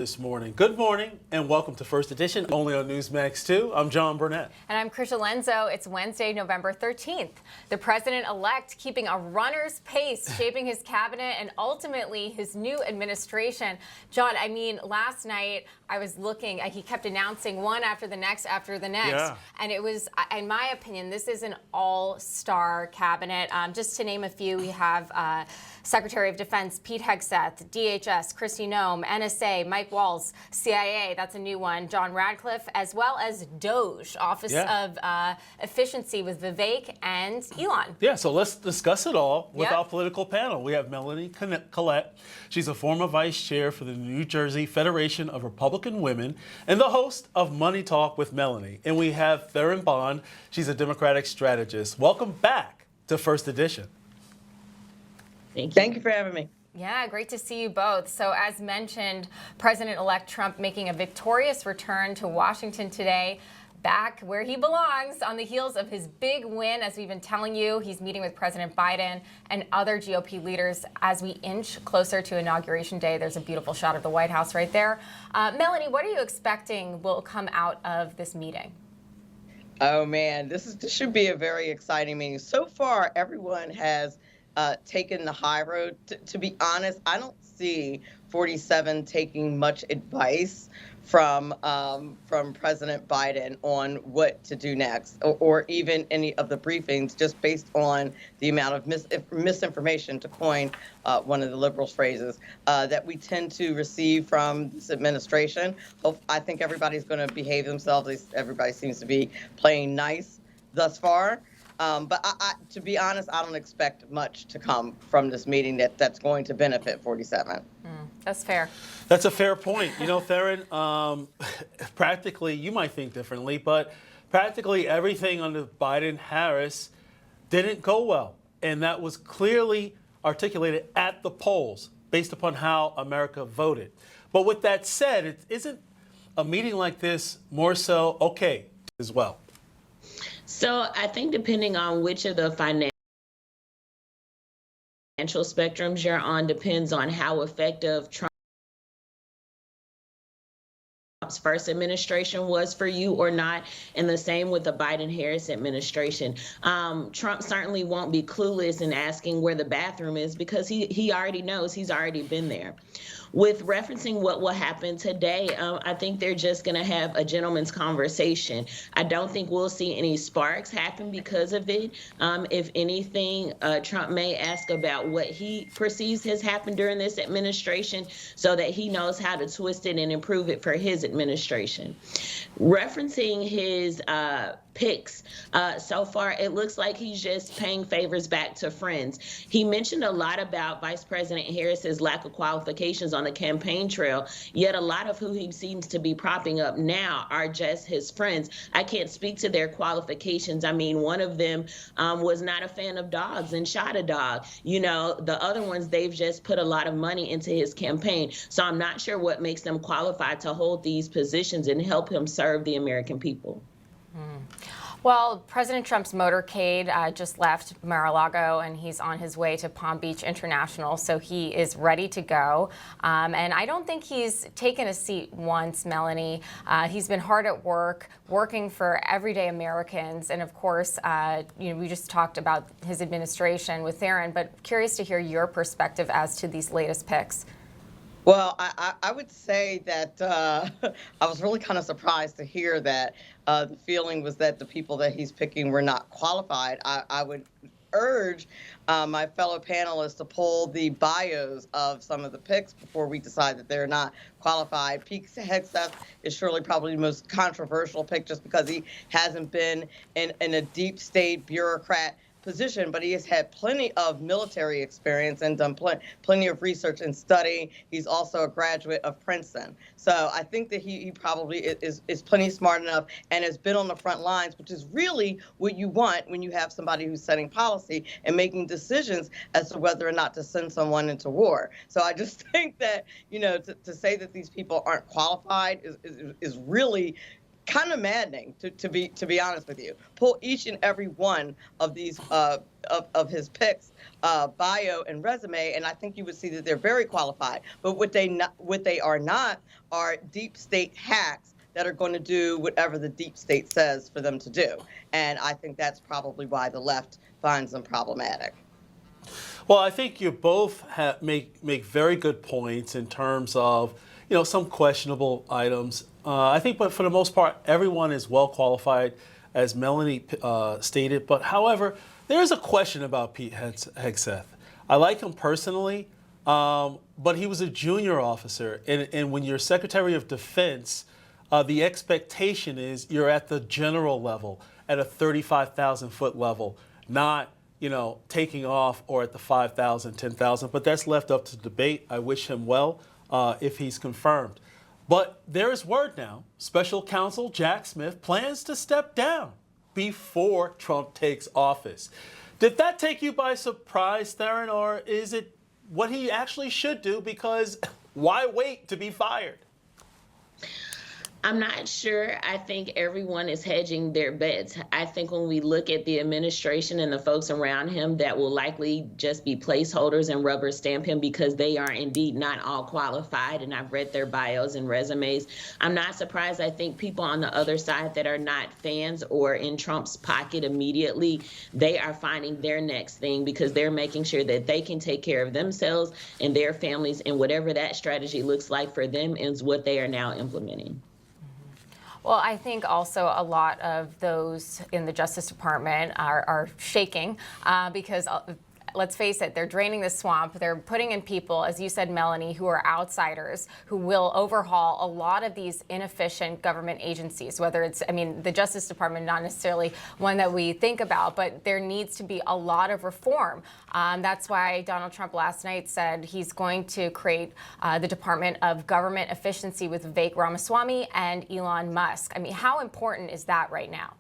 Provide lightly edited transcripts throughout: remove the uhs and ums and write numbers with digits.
This morning. Good morning and welcome to First Edition, only on Newsmax 2. I'm John Burnett. And I'm Krisha Lenzo. It's Wednesday, November 13th. The president-elect keeping a runner's pace, shaping his cabinet and ultimately his new administration. John, I mean, last night I was looking, he kept announcing one after the next Yeah. And it was, in my opinion, this is an all-star cabinet. Just to name a few, we have Secretary of Defense Pete Hegseth, DHS Kristi Noem, NSA Mike Waltz, CIA, that's a new one, John Radcliffe, as well as DOGE, Office of Efficiency with Vivek and Elon. Yeah, so let's discuss it all with our political panel. We have Melanie Collette. She's a former vice chair for the New Jersey Federation of Republican Women and the host of Money Talk with Melanie. And we have Theron Bond. She's a Democratic strategist. Welcome back to First Edition. Thank you for having me. Yeah, great to see you both. So as mentioned, President-elect Trump making a victorious return to Washington today, back where he belongs on the heels of his big win. As we've been telling you, he's meeting with President Biden and other GOP leaders as we inch closer to Inauguration Day. There's a beautiful shot of the White House right there. Melanie, what are you expecting will come out of this meeting? Oh, man, this should be a very exciting meeting. So far, everyone has taken the high road. To be honest, I don't see 47 taking much advice from President Biden on what to do next, or even any of the briefings, just based on the amount of misinformation, to coin one of the liberals' phrases, that we tend to receive from this administration. I think everybody's going to behave themselves. Everybody seems to be playing nice thus far. But to be honest, I don't expect much to come from this meeting that's going to benefit 47. That's fair. That's a fair point. You know, Theron, practically, you might think differently, but practically everything under Biden-Harris didn't go well. And that was clearly articulated at the polls based upon how America voted. But with that said, isn't a meeting like this more so okay as well? So I think depending on which of the financial spectrums you're on depends on how effective Trump's first administration was for you or not, and the same with the Biden-Harris administration. Trump certainly won't be clueless in asking where the bathroom is because he already knows. He's already been there. With referencing what will happen today, I think they're just going to have a gentleman's conversation. I don't think we'll see any sparks happen because of it. If anything, Trump may ask about what he perceives has happened during this administration so that he knows how to twist it and improve it for his administration. Referencing his picks, so far it looks like he's just paying favors back to friends. He mentioned a lot about Vice President Harris's lack of qualifications on the campaign trail, yet a lot of who he seems to be propping up now are just his friends. I can't speak to their qualifications. I mean, one of them was not a fan of dogs and shot a dog. You know, the other ones, they've just put a lot of money into his campaign. So I'm not sure what makes them qualified to hold these positions and help him serve the American people. Well, President Trump's motorcade just left Mar-a-Lago, and he's on his way to Palm Beach International, so he is ready to go. And I don't think he's taken a seat once, Melanie. He's been hard at work, working for everyday Americans. And of course, we just talked about his administration with Theron, but curious to hear your perspective as to these latest picks. Well, I would say that I was really kind of surprised to hear that the feeling was that the people that he's picking were not qualified. I would urge my fellow panelists to pull the bios of some of the picks before we decide that they're not qualified. Pete Hegseth is surely probably the most controversial pick just because he hasn't been in a deep state bureaucrat position, but he has had plenty of military experience and done plenty of research and study. He's also a graduate of Princeton. So I think that he probably is plenty smart enough and has been on the front lines, which is really what you want when you have somebody who's setting policy and making decisions as to whether or not to send someone into war. So I just think that, to say that these people aren't qualified is really kind of maddening, to be honest with you. Pull each and every one of these of his picks, bio and resume, and I think you would see that they're very qualified. But what they are not are deep state hacks that are going to do whatever the deep state says for them to do. And I think that's probably why the left finds them problematic. Well, I think you both make very good points in terms of, some questionable items. I think, but for the most part, everyone is well qualified, as Melanie stated. But however, there is a question about Pete Hegseth. I like him personally, but he was a junior officer. And when you're Secretary of Defense, the expectation is you're at the general level, at a 35,000-foot level, not taking off or at the 5,000, 10,000. But that's left up to debate. I wish him well if he's confirmed. But there is word now, Special Counsel Jack Smith plans to step down before Trump takes office. Did that take you by surprise, Theron, or is it what he actually should do? Because why wait to be fired? I'm not sure. I think everyone is hedging their bets. I think when we look at the administration and the folks around him, that will likely just be placeholders and rubber stamp him because they are indeed not all qualified. And I've read their bios and resumes. I'm not surprised. I think people on the other side that are not fans or in Trump's pocket immediately, they are finding their next thing because they're making sure that they can take care of themselves and their families, and whatever that strategy looks like for them is what they are now implementing. Well, I think also a lot of those in the Justice Department are shaking because let's face it, they're draining the swamp. They're putting in people, as you said, Melanie, who are outsiders, who will overhaul a lot of these inefficient government agencies, whether it's, the Justice Department, not necessarily one that we think about, but there needs to be a lot of reform. That's why Donald Trump last night said he's going to create the Department of Government Efficiency with Vivek Ramaswamy and Elon Musk. How important is that right now?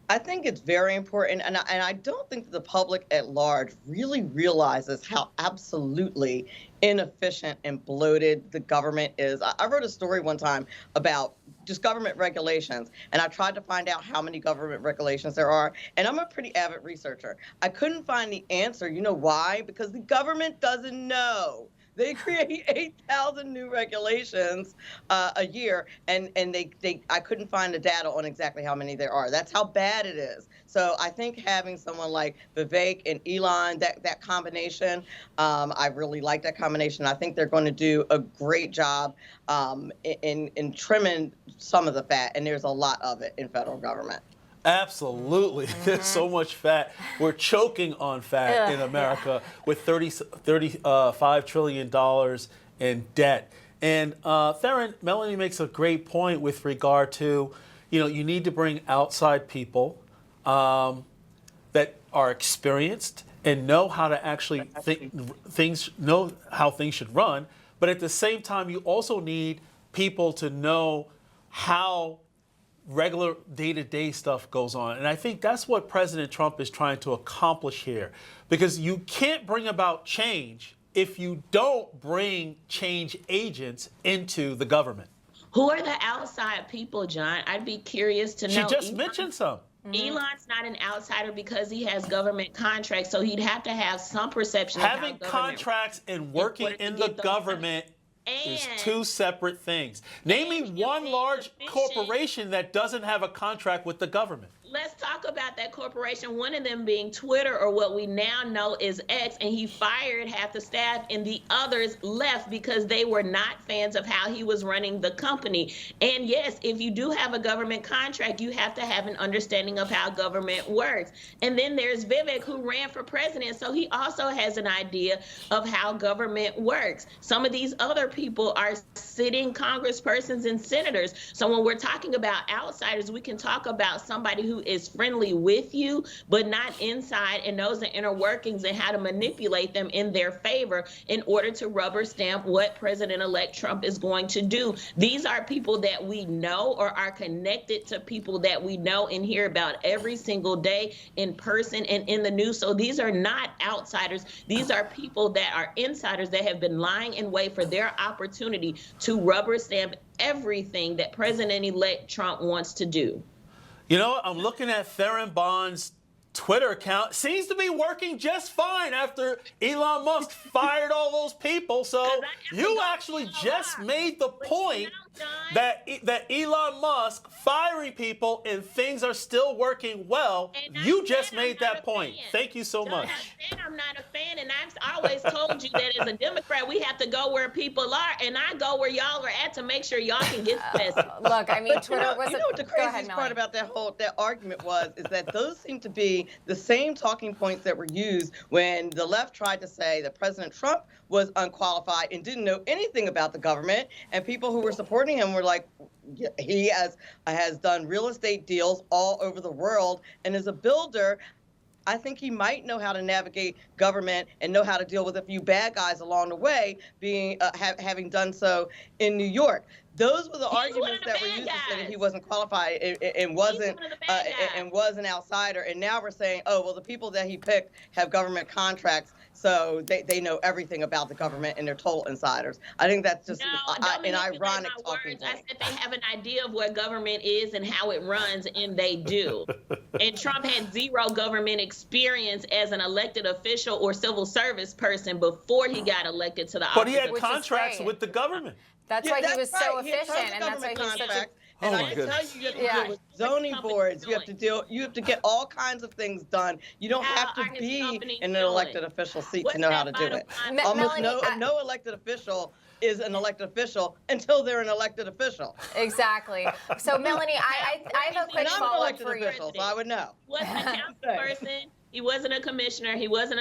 I think it's very important, and I don't think the public at large really realizes how absolutely inefficient and bloated the government is. I wrote a story one time about just government regulations, and I tried to find out how many government regulations there are, and I'm a pretty avid researcher. I couldn't find the answer. You know why? Because the government doesn't know. They create 8,000 new regulations a year, and I couldn't find the data on exactly how many there are. That's how bad it is. So I think having someone like Vivek and Elon, that combination, I really like that combination. I think they're going to do a great job in trimming some of the fat, and there's a lot of it in federal government. Absolutely. There's so much fat. We're choking on fat in America with $35 trillion in debt. And Theron, Melanie makes a great point with regard to, you need to bring outside people that are experienced and know how to actually know how things should run. But at the same time, you also need people to know how regular day-to-day stuff goes on. And I think that's what President Trump is trying to accomplish here. Because you can't bring about change if you don't bring change agents into the government. Who are the outside people, John? I'd be curious to know. She just mentioned some. Elon's not an outsider because he has government contracts, so he'd have to have some perception of having contracts and working in the government is two separate things. Name me one large corporation that doesn't have a contract with the government. Let's talk about that corporation, one of them being Twitter, or what we now know is X, and he fired half the staff and the others left because they were not fans of how he was running the company. And yes, if you do have a government contract, you have to have an understanding of how government works. And then there's Vivek, who ran for president, so he also has an idea of how government works. Some of these other people are sitting congresspersons and senators. So when we're talking about outsiders, we can talk about somebody who who is friendly with you, but not inside, and knows the inner workings and how to manipulate them in their favor in order to rubber stamp what President-elect Trump is going to do. These are people that we know or are connected to people that we know and hear about every single day in person and in the news. So these are not outsiders. These are people that are insiders that have been lying in wait for their opportunity to rubber stamp everything that President-elect Trump wants to do. You know, I'm looking at Theron Bond's Twitter account. Seems to be working just fine after Elon Musk fired all those people. So you actually just made the point that Elon Musk firing people and things are still working well. You just made that point. Thank you so much. I'm not a fan, and I've always told you that as a Democrat, we have to go where people are, and I go where y'all are at to make sure y'all can get the message. Look, I mean, Twitter was you know what the craziest part about that argument was is that those seem to be the same talking points that were used when the left tried to say that President Trump was unqualified and didn't know anything about the government, and people who were supporting him were like, he has done real estate deals all over the world and is a builder. I think he might know how to navigate government and know how to deal with a few bad guys along the way, being having done so in New York. Those were the arguments that were used to say that he wasn't qualified and wasn't and was an outsider. And now we're saying, oh, well, the people that he picked have government contracts, so they know everything about the government and they're total insiders. I think that's just an ironic talking point. I said they have an idea of what government is and how it runs, and they do. And Trump had zero government experience as an elected official or civil service person before he got elected to the office. But he had contracts with the government. That's why he was so efficient, and that's why he's such a... And I can tell you have to deal with zoning boards. You have to get all kinds of things done. You don't have to be in an elected official seat to know how to do it. Almost no elected official is an elected official until they're an elected official. Exactly. So Melanie, I have a quick follow-up for you. So I would know. Wasn't a council person. He wasn't a commissioner. He wasn't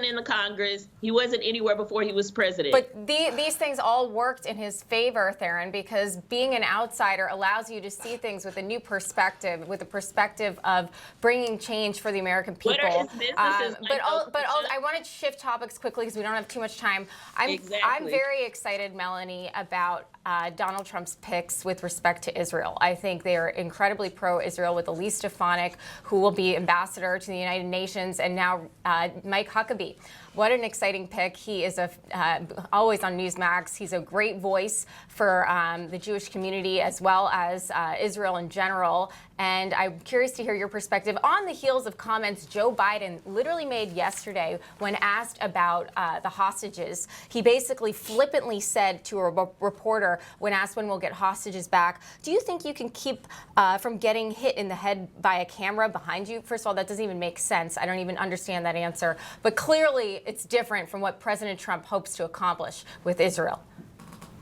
in the Congress. He wasn't anywhere before he was president. But these things all worked in his favor, Theron, because being an outsider allows you to see things with a new perspective, with a perspective of bringing change for the American people. What are his businesses like? But I want to shift topics quickly because we don't have too much time. I'm very excited, Melanie, about Donald Trump's picks with respect to Israel. I think they are incredibly pro-Israel, with Elise Stefanik, who will be ambassador to the United Nations, and now Mike Huckabee. What an exciting pick. He is always on Newsmax. He's a great voice for the Jewish community as well as Israel in general. And I'm curious to hear your perspective on the heels of comments Joe Biden literally made yesterday when asked about the hostages. He basically flippantly said to a reporter when asked when we'll get hostages back, do you think you can keep from getting hit in the head by a camera behind you? First of all, that doesn't even make sense. I don't even understand that answer. But clearly, it's different from what President Trump hopes to accomplish with Israel.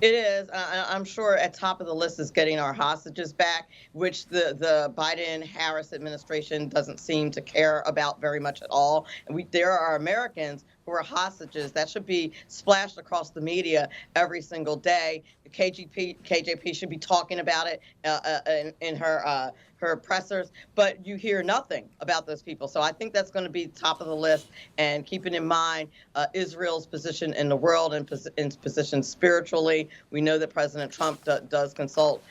It is. I'm sure at top of the list is getting our hostages back, which the Biden-Harris administration doesn't seem to care about very much at all. And there are Americans who are hostages. That should be splashed across the media every single day. The KJP should be talking about it in her pressers, but you hear nothing about those people. So I think that's going to be top of the list. And keeping in mind Israel's position in the world and position spiritually, we know that President Trump does consult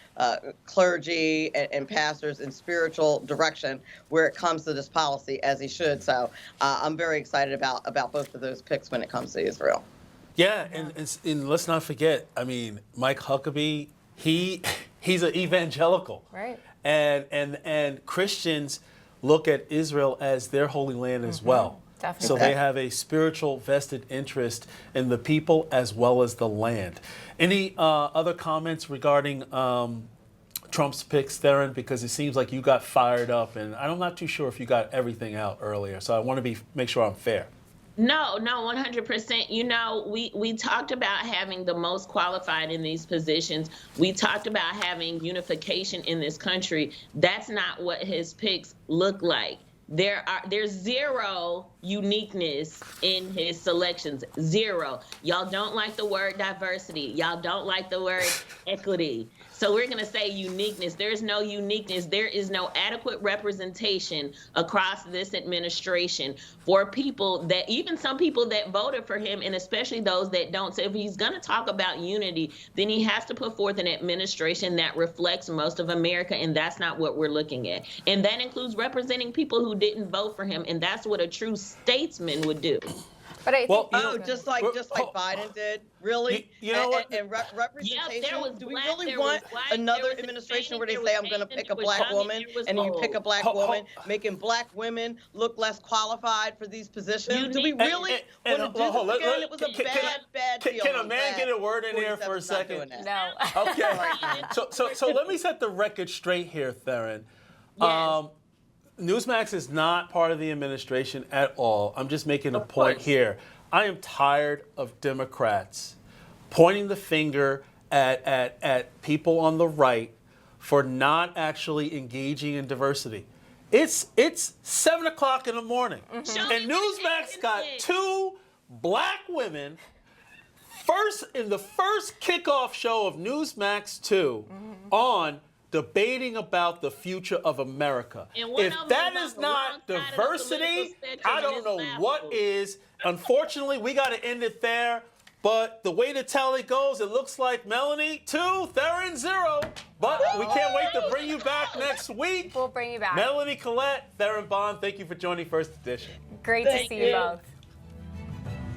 clergy and pastors in spiritual direction where it comes to this policy, as he should. So I'm very excited about both of those picks when it comes to Israel. Yeah, and let's not forget, I mean, Mike Huckabee, he's an evangelical. Right. And Christians look at Israel as their holy land as well. Definitely. So they have a spiritual vested interest in the people as well as the land. Any other comments regarding Trump's picks, Theron? Because it seems like you got fired up, and I'm not too sure if you got everything out earlier. So I want to make sure I'm fair. No, 100%. You know, we talked about having the most qualified in these positions. We talked about having unification in this country. That's not what his picks look like. There's zero uniqueness in his selections. Zero. Y'all don't like the word diversity. Y'all don't like the word equity. So we're going to say uniqueness. There's no uniqueness. There is no adequate representation across this administration for people that, even some people that voted for him, and especially those that don't. So if he's going to talk about unity, then he has to put forth an administration that reflects most of America, and that's not what we're looking at. And that includes representing people who didn't vote for him, and that's what a true statesman would do. But I think, just like Biden did, really. You know what? And representation. there was Do we black, really there want was white, another there was administration where Hispanic, they say, there "I'm was going to Asian, pick a there was black young, and woman," there was and you old. pick a black woman, making black women look less qualified for these positions? Do we really want to do this again? It was a bad deal. Can a man get a word in here for a 47's not doing second? that. no. Okay. So let me set the record straight here, Theron. Yes. Newsmax is not part of the administration at all. I'm just making a point here. I am tired of Democrats pointing the finger at people on the right for not actually engaging in diversity. It's 7 o'clock in the morning, and Newsmax got 2 black women in the first kickoff show of Newsmax 2 on debating about the future of America. If that is not diversity, I don't know what is. Unfortunately, we got to end it there. But the way the tally goes, it looks like Melanie 2, Theron 0. But we can't wait to bring you back next week. We'll bring you back. Melanie, Collette, Theron Bond, thank you for joining First Edition. Great to see you both.